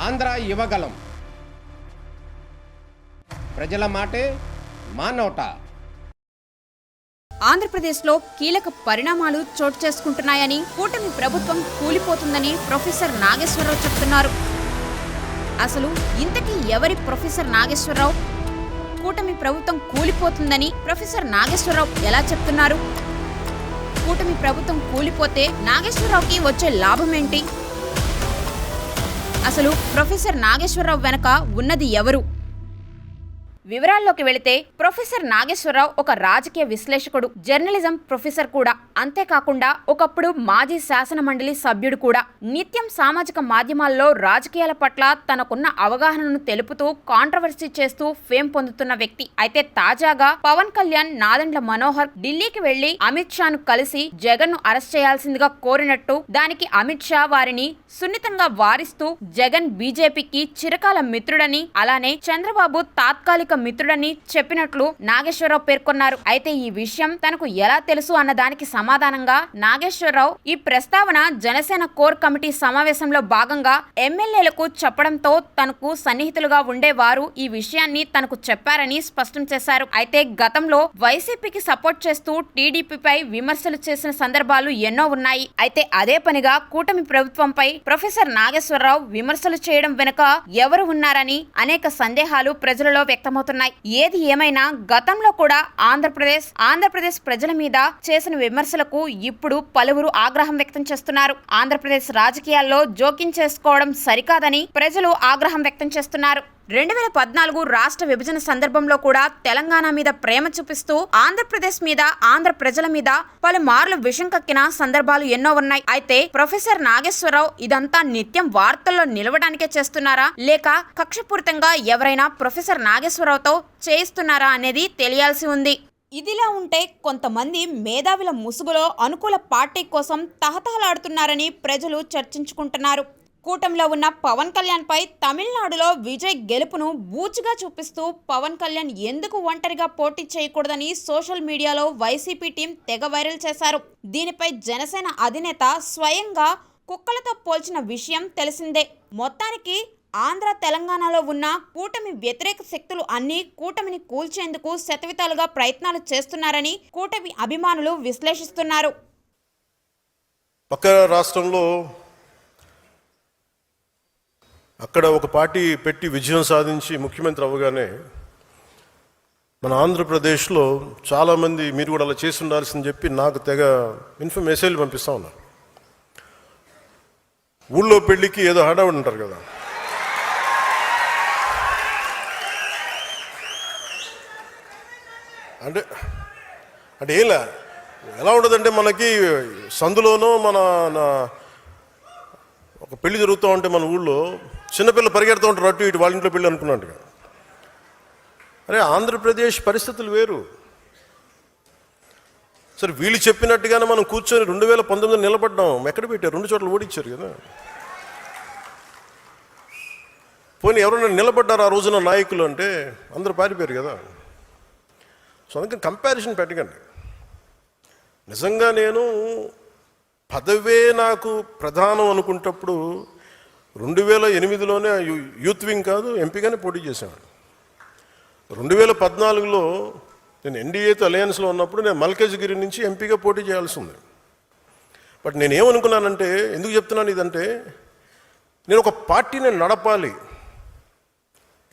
ఆంధ్ర యువగలం. ప్రజల మాటే మా నోట. ఆంధ్రప్రదేశ్లో కీలక పరిణామాలు చోటు చేసుకుంటున్నాయని, కూటమి ప్రభుత్వం కూలిపోతుందని ప్రొఫెసర్ నాగేశ్వరరావు చెప్తున్నారు. అసలు ఇంతకీ ఎవరి ప్రొఫెసర్ నాగేశ్వరరావు? కూటమి ప్రభుత్వం కూలిపోతుందని ప్రొఫెసర్ నాగేశ్వరరావు ఎలా చెప్తున్నారు? కూటమి ప్రభుత్వం కూలిపోతే నాగేశ్వరరావుకి వచ్చే లాభం ఏంటి? అసలు ప్రొఫెసర్ నాగేశ్వరరావు వెనక ఉన్నది ఎవరు? వివరాల్లోకి వెళితే ప్రొఫెసర్ నాగేశ్వరరావు ఒక రాజకీయ విశ్లేషకుడు, జర్నలిజం ప్రొఫెసర్ కూడా. అంతేకాకుండా ఒకప్పుడు మాజీ శాసన మండలి సభ్యుడు కూడా. నిత్యం సామాజిక మాధ్యమాల్లో రాజకీయాల పట్ల తనకున్న అవగాహనను తెలుపుతూ కాంట్రవర్సీ చేస్తూ ఫేమ్ పొందుతున్న వ్యక్తి. అయితే తాజాగా పవన్ కళ్యాణ్, నాదెండ్ల మనోహర్ ఢిల్లీకి వెళ్లి అమిత్ షాను కలిసి జగన్ ను అరెస్ట్ చేయాల్సిందిగా కోరినట్టు, దానికి అమిత్ షా వారిని సున్నితంగా వారిస్తూ జగన్ బీజేపీకి చిరకాల మిత్రుడని, అలానే చంద్రబాబు తాత్కాలిక మిత్రుడని చెప్పినట్లు నాగేశ్వరరావు పేర్కొన్నారు. అయితే ఈ విషయం తనకు ఎలా తెలుసు అన్న దానికి సమాధానంగా నాగేశ్వరరావు ఈ ప్రస్తావన జనసేన కోర్ కమిటీ సమావేశంలో భాగంగా ఎమ్మెల్యేలకు చెప్పడంతో తనకు సన్నిహితులుగా ఉండేవారు ఈ విషయాన్ని తనకు చెప్పారని స్పష్టం చేశారు. అయితే గతంలో వైసీపీకి సపోర్ట్ చేస్తూ టీడీపీపై విమర్శలు చేసిన సందర్భాలు ఎన్నో ఉన్నాయి. అయితే అదే పనిగా కూటమి ప్రభుత్వంపై ప్రొఫెసర్ నాగేశ్వరరావు విమర్శలు చేయడం వెనుక ఎవరు ఉన్నారని అనేక సందేహాలు ప్రజలలో వ్యక్తమవుతున్నాయి. ఏది ఏమైనా గతంలో కూడా ఆంధ్రప్రదేశ్ ప్రజల మీద చేసిన విమర్శలకు ఇప్పుడు పలువురు ఆగ్రహం వ్యక్తం చేస్తున్నారు. ఆంధ్రప్రదేశ్ రాజకీయాల్లో జోక్యం చేసుకోవడం సరికాదని ప్రజలు ఆగ్రహం వ్యక్తం చేస్తున్నారు. 2014 రాష్ట్ర విభజన సందర్భంలో కూడా తెలంగాణ మీద ప్రేమ చూపిస్తూ ఆంధ్రప్రదేశ్ మీద, ఆంధ్ర ప్రజల మీద పలుమార్లు విషం కక్కిన సందర్భాలు ఎన్నో ఉన్నాయి. అయితే ప్రొఫెసర్ నాగేశ్వరరావు ఇదంతా నిత్యం వార్తల్లో నిలవడానికే చేస్తున్నారా, లేక కక్షపూరితంగా ఎవరైనా ప్రొఫెసర్ నాగేశ్వరరావుతో చేయిస్తున్నారా అనేది తెలియాల్సి ఉంది. ఇదిలా ఉంటే కొంతమంది మేధావుల ముసుగులో అనుకూల పార్టీ కోసం తహతహలాడుతున్నారని ప్రజలు చర్చించుకుంటున్నారు. కూటమిలో ఉన్న పవన్ కళ్యాణ్ పై తమిళనాడులో విజయ్ గెలుపును బూచిగా చూపిస్తూ పవన్ కళ్యాణ్ ఎందుకు ఒంటరిగా పోటీ చేయకూడదని సోషల్ మీడియాలో వైసీపీ టీం తెగ వైరల్ చేశారు. దీనిపై జనసేన అధినేత స్వయంగా కుక్కలతో పోల్చిన విషయం తెలిసిందే. మొత్తానికి ఆంధ్ర, తెలంగాణలో ఉన్న కూటమి వ్యతిరేక శక్తులు అన్ని కూటమిని కూల్చేందుకు శతవిధాలుగా ప్రయత్నాలు చేస్తున్నారని కూటమి అభిమానులు విశ్లేషిస్తున్నారు. పక్క రాష్ట్రంలో అక్కడ ఒక పార్టీ పెట్టి విజయం సాధించి ముఖ్యమంత్రి అవ్వగానే మన ఆంధ్రప్రదేశ్లో చాలామంది మీరు కూడా అలా చేసి ఉండాల్సిందని చెప్పి నాకు తెగ మెసేజ్లు పంపిస్తూ ఉన్నారు. ఊళ్ళో పెళ్ళికి ఏదో హడావుడి ఉంటారు కదా, అంటే ఎలా ఉండదంటే మనకి సందులోనో ఒక పెళ్లి జరుగుతూ ఉంటే మన ఊళ్ళో చిన్నపిల్లలు పరిగెడుతూ ఉంటారు అటు ఇటు, వాళ్ళ ఇంట్లో పెళ్ళి అనుకున్నట్టుగా. అరే ఆంధ్రప్రదేశ్ పరిస్థితులు వేరు. సరే వీళ్ళు చెప్పినట్టుగానే మనం కూర్చొని 2019 నిలబడ్డాం. ఎక్కడ పెట్టారు? 2 చోట్ల ఓడించారు కదా. పోనీ ఎవరైనా నిలబడ్డారు ఆ రోజున నాయకులు అంటే? అందరూ పారిపోయారు కదా. సో అందుకని కంపారిజన్ పెట్టకండి. నిజంగా నేను పదవే నాకు ప్రధానం అనుకుంటప్పుడు 2008లోనే యూత్ వింగ్ కాదు ఎంపీగానే పోటీ చేశాను. 2014లో నేను ఎన్డీఏతో అలయన్స్లో ఉన్నప్పుడు నేను మల్కాజ్గిరి నుంచి ఎంపీగా పోటీ చేయాల్సి ఉంది. బట్ నేనేమనుకున్నానంటే, ఎందుకు చెప్తున్నాను ఇదంటే, నేను ఒక పార్టీని నడపాలి,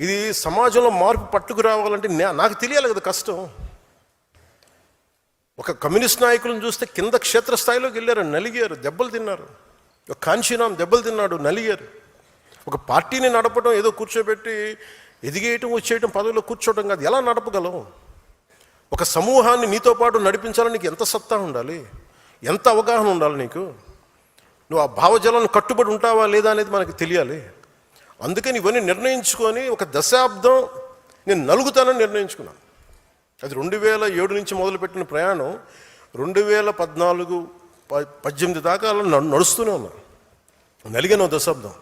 ఇది సమాజంలో మార్పు పట్టుకు రావాలంటే నాకు తెలియాలి కదా కష్టం. ఒక కమ్యూనిస్ట్ నాయకులను చూస్తే కింద క్షేత్రస్థాయిలోకి వెళ్ళారు, నలిగారు, దెబ్బలు తిన్నారు. ఒక కాంశీరామ్ దెబ్బలు తిన్నాడు, నలిగారు. ఒక పార్టీని నడపడం ఏదో కూర్చోబెట్టి ఎదిగేయటం, వచ్చేయటం, పదవిలో కూర్చోవడం కాదు. ఎలా నడపగలవు? ఒక సమూహాన్ని నీతో పాటు నడిపించాలని నీకు ఎంత సత్తా ఉండాలి, ఎంత అవగాహన ఉండాలి నీకు. నువ్వు ఆ భావజాలను కట్టుబడి ఉంటావా లేదా అనేది మనకి తెలియాలి. అందుకని ఇవన్నీ నిర్ణయించుకొని ఒక దశాబ్దం నేను నలుగుతానని నిర్ణయించుకున్నాను. అది 2007 నుంచి మొదలుపెట్టిన ప్రయాణం 2014-18 దాకా నడుస్తూనే ఉన్నాను. నలిగాను దశాబ్దం.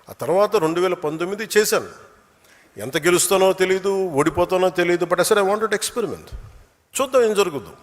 ఆ తర్వాత 2019 చేశాను. ఎంత గెలుస్తానో తెలియదు, ఓడిపోతానో తెలియదు. బట్ అసలు ఐ వాంటెడ్ ఎక్స్పెరిమెంట్. చూద్దాం ఏం జరుగుద్దు.